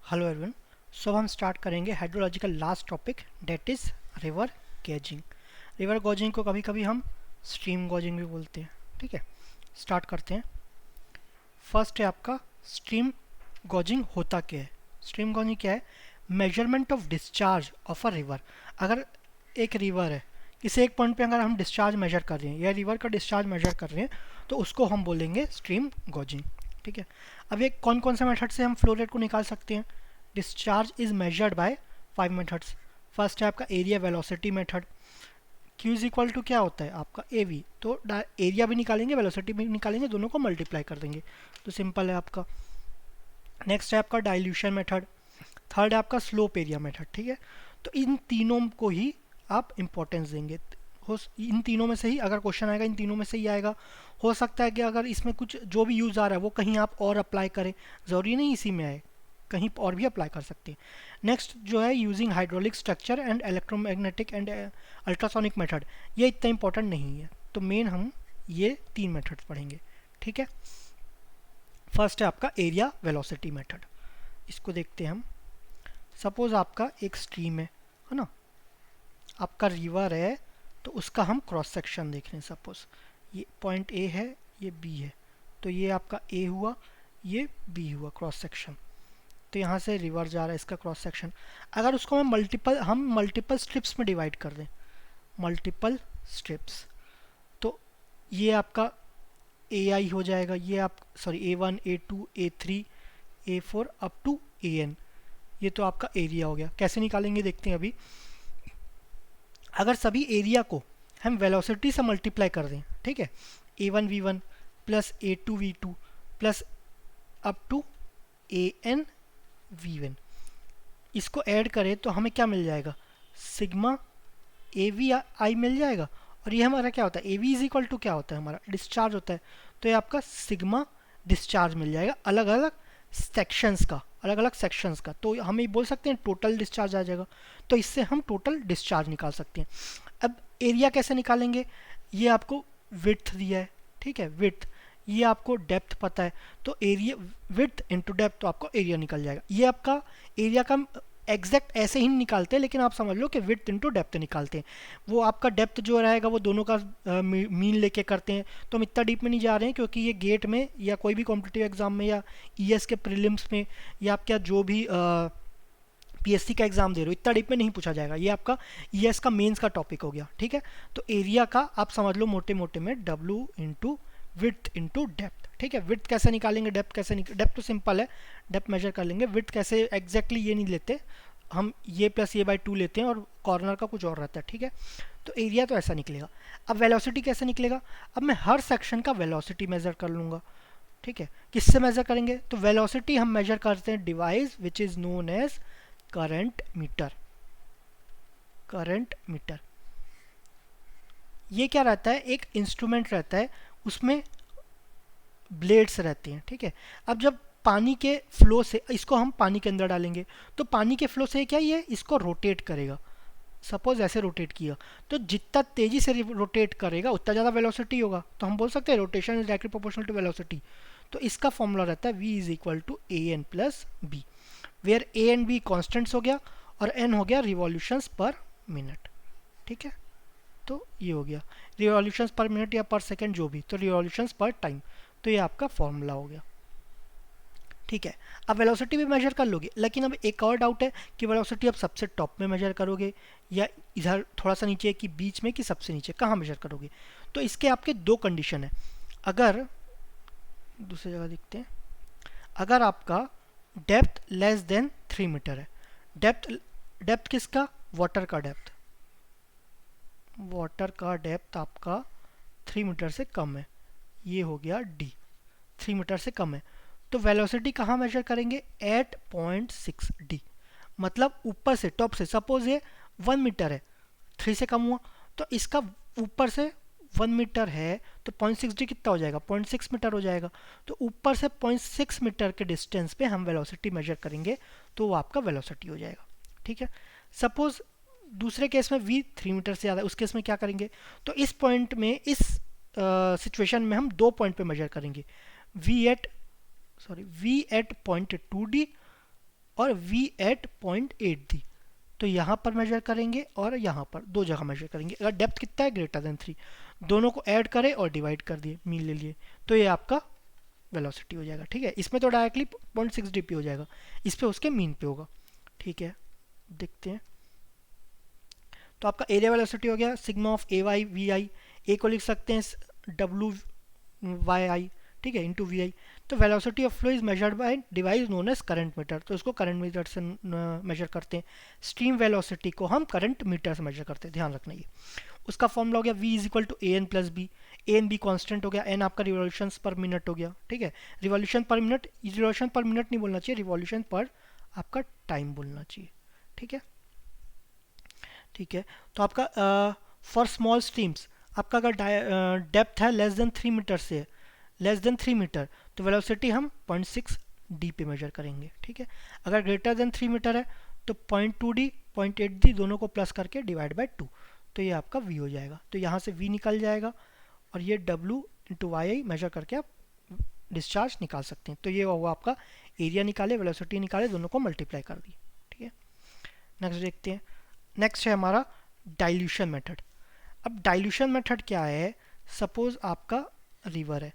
Hello everyone. सो हम start करेंगे hydrological last topic that is river gauging. River gauging को कभी कभी हम स्ट्रीम गॉजिंग भी बोलते हैं। ठीक है, स्टार्ट करते हैं। फर्स्ट है आपका स्ट्रीम गॉजिंग होता क्या है। स्ट्रीम गॉजिंग क्या है? Measurement of discharge of a river. अगर एक रिवर है, किसी एक पॉइंट पे अगर हम डिस्चार्ज मेजर कर रहे हैं या रिवर का डिस्चार्ज मेजर कर रहे हैं तो उसको हम बोलेंगे स्ट्रीम गॉजिंग। ठीक है, अब ये कौन कौन से मेथड से हम फ्लो रेट को निकाल सकते हैं? Discharge is measured by 5 methods. First है आपका area velocity method. Q is equal to क्या होता है आपका ए वी, तो एरिया भी निकालेंगे वेलोसिटी भी निकालेंगे, दोनों को मल्टीप्लाई कर देंगे, तो सिंपल है आपका। नेक्स्ट है आपका डाइल्यूशन मेथड। थर्ड है आपका स्लोप एरिया मेथड। ठीक है, तो इन तीनों को ही आप इंपॉर्टेंस देंगे। इन तीनों में से ही अगर क्वेश्चन आएगा, इन तीनों में से ही आएगा। हो सकता है कि अगर इसमें कुछ जो भी यूज़ आ रहा है वो कहीं आप और अप्लाई करें, ज़रूरी नहीं इसी में आए, कहीं और भी अप्लाई कर सकते हैं। नेक्स्ट जो है using hydraulic structure and electromagnetic and ultrasonic method, ये इतना इंपॉर्टेंट नहीं है, तो मेन हम ये 3 मेथड पढ़ेंगे। ठीक है, फर्स्ट है आपका एरिया वेलोसिटी मेथड। इसको देखते हैं हम। सपोज आपका एक स्ट्रीम है ना, आपका रिवर है, तो उसका हम क्रॉस सेक्शन देख रहे हैं। सपोज ये पॉइंट ए है, ये बी है, तो ये आपका ए हुआ, ये बी हुआ क्रॉस सेक्शन। तो यहाँ से रिवर जा रहा है, इसका क्रॉस सेक्शन। अगर उसको हम मल्टीपल स्ट्रिप्स में डिवाइड कर दें, मल्टीपल स्ट्रिप्स, तो ये आपका ए आई हो जाएगा, ये आप sorry A1 A2 A3 A4 up to AN। ये तो आपका एरिया हो गया। कैसे निकालेंगे देखते हैं अभी। अगर सभी एरिया को हम वेलोसिटी से मल्टीप्लाई कर दें, ठीक है, A1 V1 plus A2 V2 plus up to AN V1, इसको ऐड करें तो हमें क्या मिल जाएगा? सिग्मा AVI मिल जाएगा। और ये हमारा क्या होता है? AV इज इक्वल टू क्या होता है? हमारा डिस्चार्ज होता है। तो ये आपका सिग्मा डिस्चार्ज मिल जाएगा अलग अलग सेक्शंस का, अलग अलग सेक्शंस का। तो हम ये बोल सकते हैं टोटल डिस्चार्ज आ जाएगा। तो इससे हम टोटल डिस्चार्ज निकाल सकते हैं। अब एरिया कैसे निकालेंगे? ये आपको विड्थ दिया है, ठीक है, विड्थ। ये आपको डेप्थ पता है, तो एरिया विड्थ इनटू डेप्थ, तो आपको एरिया निकल जाएगा। ये आपका एरिया का एग्जैक्ट ऐसे ही निकालते हैं, लेकिन आप समझ लो कि विड्थ इनटू डेप्थ निकालते हैं। वो आपका डेप्थ जो रहेगा वो दोनों का मीन लेके करते हैं। तो हम इतना डीप में नहीं जा रहे हैं, क्योंकि ये गेट में या कोई भी कॉम्पिटिटिव एग्जाम में या ES के प्रीलिम्स में या आप क्या जो भी PSC का एग्जाम दे रहे हो, इतना डीप में नहीं पूछा जाएगा। ये आपका ES का मेंस का टॉपिक हो गया। ठीक है, तो एरिया का आप समझ लो मोटे मोटे में W into width into depth. ठीक है, विड्थ कैसे निकालेंगे, डेप्थ कैसे डेप्थ तो सिंपल है, डेप्थ मेजर कर लेंगे। विड्थ कैसे एग्जैक्टली ये नहीं लेते हम, ये प्लस ये बाई 2 लेते हैं और कॉर्नर का कुछ और रहता है। ठीक है, तो एरिया तो ऐसा निकलेगा। अब वेलोसिटी कैसे निकलेगा? अब मैं हर सेक्शन का वेलोसिटी मेजर कर लूँगा। ठीक है, किससे मेजर करेंगे? तो वेलोसिटी हम मेजर करते हैं device which is known as current meter. Current meter ये क्या रहता है? एक इंस्ट्रूमेंट रहता है, उसमें ब्लेड्स रहते हैं। ठीक है, अब जब पानी के फ्लो से, इसको हम पानी के अंदर डालेंगे, तो पानी के फ्लो से क्या ये इसको रोटेट करेगा। सपोज ऐसे रोटेट किया, तो जितना तेजी से रोटेट करेगा उतना ज़्यादा वेलोसिटी होगा। तो हम बोल सकते हैं rotation is directly proportional to velocity. तो इसका फॉर्मूला रहता है V is equal to AN plus B, where A and B constants हो गया और N हो गया रिवॉल्यूशंस पर मिनट। ठीक है, तो ये हो गया रिवॉल्यूशंस पर मिनट या पर सेकेंड जो भी, तो रिवॉल्यूशंस पर टाइम। तो ये आपका फॉर्मूला हो गया। ठीक है, अब वेलोसिटी भी मेजर कर लोगे, लेकिन अब एक और डाउट है कि वेलोसिटी अब सबसे टॉप में मेजर करोगे या इधर थोड़ा सा नीचे, कि बीच में, कि सबसे नीचे, कहाँ मेजर करोगे? तो इसके आपके दो कंडीशन है। अगर दूसरी जगह देखते हैं, अगर आपका डेप्थ लेस देन 3 मीटर है, डेप्थ डेप्थ किसका? वाटर का डेप्थ, वाटर का डेप्थ आपका 3 मीटर से कम है, ये हो गया D, 3 मीटर से कम है, तो वेलोसिटी कहाँ मेजर करेंगे? एट 0.6D, मतलब ऊपर से, टॉप से। सपोज ये 1 मीटर है, 3 से कम हुआ, तो इसका ऊपर से 1 मीटर है, तो 0.6D कितना हो जाएगा? 0.6 मीटर हो जाएगा। तो ऊपर से 0.6 मीटर के डिस्टेंस पे हम वेलोसिटी मेजर करेंगे, तो वो आपका वेलोसिटी हो जाएगा। ठीक है, सपोज दूसरे केस में V 3 मीटर से ज़्यादा है, उस केस में क्या करेंगे? तो इस पॉइंट में, इस सिचुएशन में हम 2 पॉइंट पे मेजर करेंगे, V एट 0.2D और v at point eight D, तो यहाँ पर मेजर करेंगे और यहाँ पर दो जगह मेजर करेंगे। अगर डेप्थ कितना है ग्रेटर देन 3, दोनों को ऐड करें और डिवाइड कर दिए, मीन ले लिए, तो ये आपका वेलोसिटी हो जाएगा। ठीक है, इसमें तो डायरेक्टली 0.6 dp हो जाएगा, इस पे उसके मीन पे होगा। ठीक है, देखते हैं। तो आपका एरिया वेलोसिटी हो गया sigma of A Y V I, A को लिख सकते हैं डब्ल्यू वाई आई, ठीक है, इंटू वी आई। तो velocity of flow is measured by device known as current meter, तो इसको करंट मीटर से मेजर करते हैं। स्ट्रीम वेलोसिटी को हम करंट मीटर से मेजर करते हैं, ध्यान रखना ये। उसका फॉर्मूला हो गया v is equal to A N plus B, A N B constant हो गया, एन आपका रिवॉल्यूशन पर मिनट हो गया। ठीक है, रिवॉल्यूशन पर मिनट, रिवॉल्यूशन पर मिनट नहीं बोलना चाहिए, रिवॉल्यूशन पर आपका टाइम बोलना चाहिए। ठीक है, ठीक है। तो आपका फॉर स्मॉल स्ट्रीम्स आपका अगर डेप्थ है लेस देन 3 मीटर से है, लेस देन 3 मीटर, तो वेलोसिटी हम 0.6 डी पे मेजर करेंगे। ठीक है, अगर ग्रेटर देन 3 मीटर है तो 0.2 डी 0.8 डी दोनों को प्लस करके डिवाइड बाय 2, तो ये आपका v हो जाएगा। तो यहाँ से v निकल जाएगा और ये w इंटू वाई आई मेजर करके आप डिस्चार्ज निकाल सकते हैं। तो ये हुआ आपका एरिया निकाले, वेलोसिटी निकाले, दोनों को मल्टीप्लाई कर दिए। ठीक है, नेक्स्ट देखते हैं। नेक्स्ट है हमारा डाइल्यूशन मेथड। अब डाइल्यूशन मेथड क्या है, सपोज आपका रिवर है,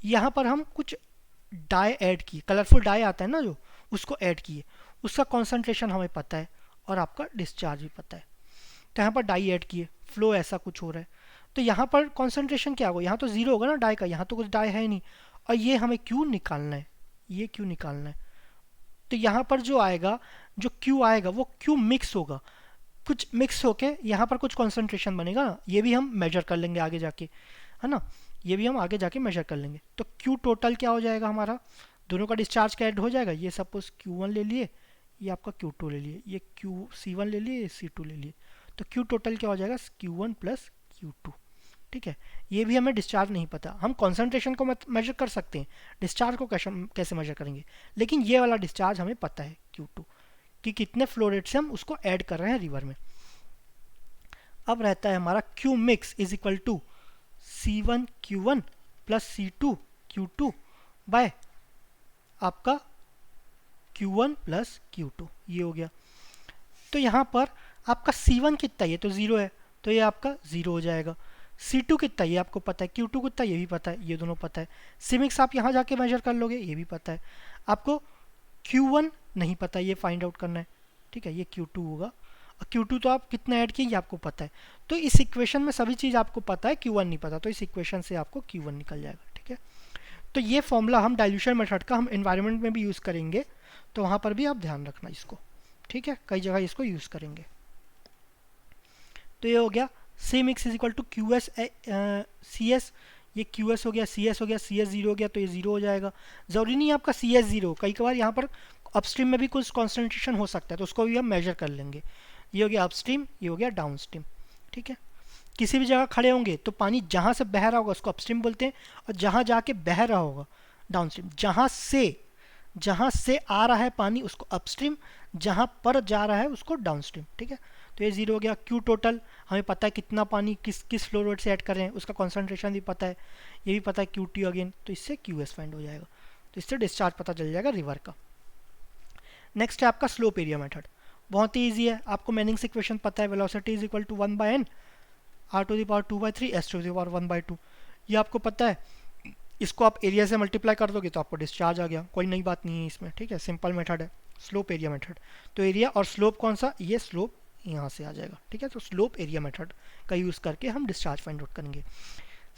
यहाँ पर हम कुछ डाई ऐड किए, कलरफुल डाई आता है ना जो, उसको ऐड किए, उसका कॉन्सेंट्रेशन हमें पता है और आपका डिस्चार्ज भी पता है। तो यहाँ पर डाई ऐड किए, फ्लो ऐसा कुछ हो रहा है, तो यहाँ पर कॉन्सेंट्रेशन क्या होगा, यहाँ तो जीरो होगा ना डाई का, यहाँ तो कुछ डाई है नहीं, और ये हमें क्यू निकालना है, ये क्यू निकालना है। तो यहाँ पर जो आएगा, जो क्यू आएगा वो क्यू मिक्स होगा, कुछ मिक्स होके यहाँ पर कुछ कॉन्सेंट्रेशन बनेगा ना, ये भी हम मेजर कर लेंगे आगे जाके, है ना, ये भी हम आगे जाके मेजर कर लेंगे। तो क्यू टोटल क्या हो जाएगा हमारा, दोनों का डिस्चार्ज का ऐड हो जाएगा। ये सपोज Q1 ले लिए, ये आपका Q2 ले लिए, ये C1 ले लिए, ये C2 ले लिए, तो Q टोटल क्या हो जाएगा Q1 प्लस Q2। ठीक है, ये भी हमें डिस्चार्ज नहीं पता, हम कॉन्सेंट्रेशन को मेजर कर सकते हैं, डिस्चार्ज को कैसे मेजर करेंगे, लेकिन ये वाला डिस्चार्ज हमें पता है Q2 कि कितने फ्लो रेट से हम उसको ऐड कर रहे हैं रिवर में। अब रहता है हमारा Q mix is equal to C1 Q1 plus C2 Q2 by आपका Q1 प्लस Q2, ये हो गया। तो यहाँ पर आपका C1 कितना, ये तो ज़ीरो है, तो ये आपका ज़ीरो हो जाएगा। C2 कितना, ये आपको पता है, Q2 कितना, ये भी पता है, ये दोनों पता है। C मिक्स आप यहाँ जाके मेजर कर लोगे, ये भी पता है आपको। Q1 नहीं पता, ये फाइंड आउट करना है। ठीक है, ये Q2 होगा, और Q2 तो आप कितना ऐड किए ये आपको पता है। तो इस इक्वेशन में सभी चीज़ आपको पता है, Q1 नहीं पता, तो इस इक्वेशन से आपको Q1 निकल जाएगा। ठीक है, तो ये फॉर्मूला हम डाइल्यूशन मेथड का हम एनवायरनमेंट में भी यूज़ करेंगे, तो वहाँ पर भी आप ध्यान रखना इसको। ठीक है, कई जगह इसको यूज़ करेंगे। तो ये हो गया C mix is equal to Q S C S, ये क्यू एस हो गया, सी एस हो गया, सी एस जीरो हो गया, तो ये जीरो हो जाएगा। ज़रूरी नहीं है आपका सी एस जीरो, कई बार यहाँ पर अपस्ट्रीम में भी कुछ कॉन्सेंट्रेशन हो सकता है, तो उसको भी हम मेजर कर लेंगे। ये हो गया अपस्ट्रीम, ये हो गया डाउन स्ट्रीम। ठीक है, किसी भी जगह खड़े होंगे तो पानी जहाँ से बह रहा होगा उसको अपस्ट्रीम बोलते हैं, और जहाँ जाके बह रहा होगा डाउन स्ट्रीम। जहाँ से आ रहा है पानी उसको अपस्ट्रीम, जहाँ पर जा रहा है उसको डाउन स्ट्रीम। ठीक है, तो ये जीरो हो गया। क्यू टोटल हमें पता है कितना पानी किस किस फ्लो रेट से ऐड कर रहे हैं, उसका कॉन्सेंट्रेशन भी पता है, ये भी पता है क्यू टी अगेन, तो इससे क्यू एस फाइंड हो जाएगा। तो इससे डिस्चार्ज पता चल जाएगा रिवर का। नेक्स्ट है आपका स्लोप एरिया मेथड, बहुत ही ईजी है, आपको मैनिंग्स इक्वेशन पता है, velocity is equal to 1/n r to the power 2/3 s to the power 1/2, ये आपको पता है। इसको आप एरिया से मल्टीप्लाई कर दोगे तो आपको डिस्चार्ज आ गया, कोई नई बात नहीं है इसमें। ठीक है, सिंपल मेथड है स्लोप एरिया मेथड। तो एरिया और स्लोप कौन सा, ये स्लोप यहाँ से आ जाएगा। ठीक है, तो स्लोप एरिया मेथड का यूज़ करके हम डिस्चार्ज फाइंड आउट करेंगे।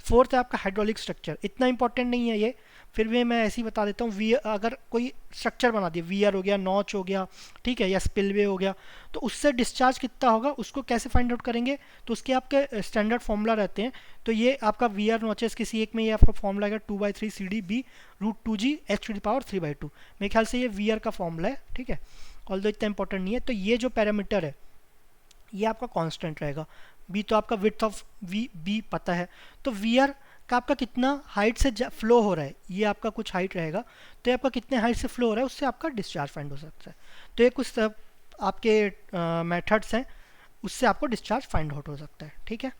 फोर्थ है आपका हाइड्रोलिक स्ट्रक्चर, इतना इंपॉर्टेंट नहीं है ये, फिर भी मैं ऐसे ही बता देता हूँ। वी अगर कोई स्ट्रक्चर बना दिया, वीयर हो गया, नॉच हो गया, ठीक है, या स्पिलवे हो गया, तो उससे डिस्चार्ज कितना होगा उसको कैसे फाइंड आउट करेंगे, तो उसके आपके स्टैंडर्ड फॉर्मूला रहते हैं। तो ये आपका वीयर नॉचेस किसी एक में ये आपका फॉर्मूला है 2/3 CD B √2G h to the power 3/2। मेरे ख्याल से ये वीयर का फॉर्मूला है। ठीक है, ऑल्दो इतना इंपॉर्टेंट नहीं है। तो ये जो पैरामीटर है ये आपका कांस्टेंट रहेगा। बी तो आपका विड्थ ऑफ वी बी पता है, तो वीयर का आपका कितना हाइट से फ्लो हो रहा है, ये आपका कुछ हाइट रहेगा, तो ये आपका कितने हाइट से फ्लो हो रहा है उससे आपका डिस्चार्ज फाइंड हो सकता है। तो ये कुछ आपके मेथड्स हैं, उससे आपको डिस्चार्ज फाइंड आउट हो सकता है। ठीक है,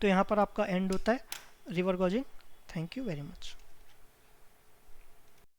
तो यहाँ पर आपका एंड होता है river gauging. Thank you very much.